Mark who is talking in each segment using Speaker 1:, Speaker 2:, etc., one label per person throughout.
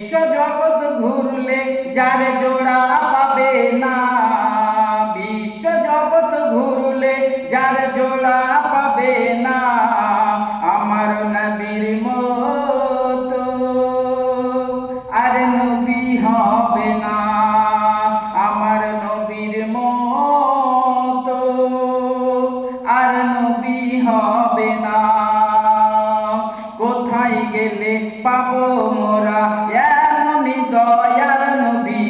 Speaker 1: বিশ্ব জগৎ ঘুরলে যার জোড়া পাবে না, বিশ্ব জগৎ ঘুরলে যার জোড়া পাবে না, আমার নবীর মতো আর নবী হবে না, আমার নবীর মতো আর নবী হবে না। কোথায় গেলে পাবো মোরা এমনি দয়ার নবী,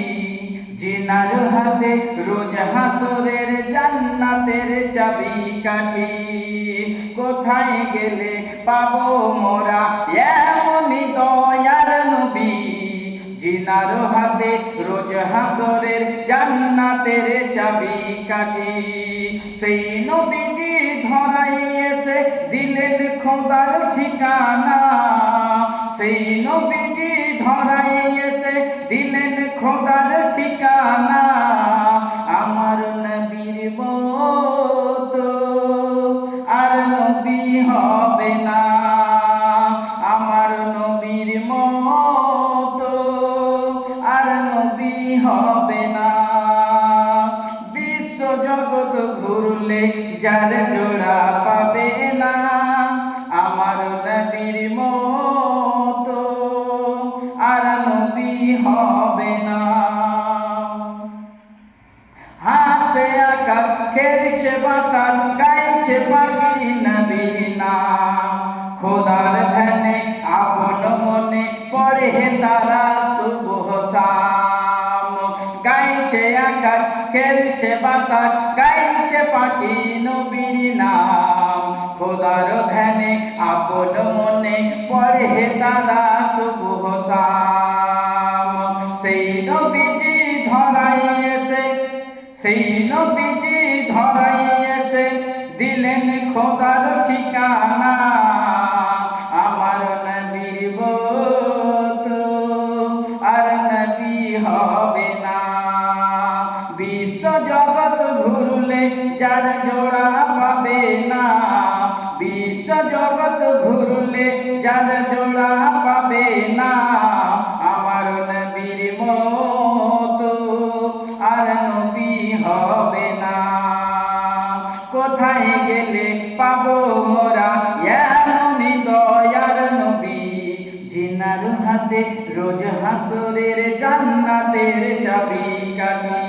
Speaker 1: জিনার হাতে রোজ হাসরের জান্নাতের চাবিকাঠি। কোথায় গেলে পাবো মোরা এমনি দয়ার নবী, জিনার হাতে রোজ হাসরের জান্নাতের চাবিকাঠি। সেই নবীজি ধরাই এসে দিলেন খোদার ঠিকানা, সেই নবীজি ধরাই এসে দিলেন খোদার ঠিকানা, আমার নবীর মতো আর নবী হবে না, আমার নবীর মতো আর নবী হবে না। বিশ্ব জগৎ ঘুরলে যার জোড়া পাবে না, আমার নবীর মতো আর নবী হবে না। হাসে আকাশ, খেলছে বাতাস, গাইছে পাখি নবীর নাম, খোদার ধ্যানে আপন মনে পড়ে তারা সুবহ শাম। গাইছে আকাশ, খেলছে বাতাস, গাইছে পাখি নবীর নাম, খোদার ধ্যানে আপন মনে পড়ে তারা সুবহ শাম। সেই নবীজি ধরাই এসে, সেই নবীজি ধরাই এসে দিলেন খোদার ঠিকানা, আমার নবীর মতো আর নবী হবে না। বিশ্ব জগৎ ঘুরলে যার জোড়া পাবে না, বিশ্ব জগৎ ঘুরলে যার জোড়া পাবে না, আমার নবীর মতো আর নবী হবে না। কোথায় গেলে পাবো মোরা এমনি দয়ার নবী, জিনার হাতে রোজ হাসরের জান্নাতের চাবিকাঠি।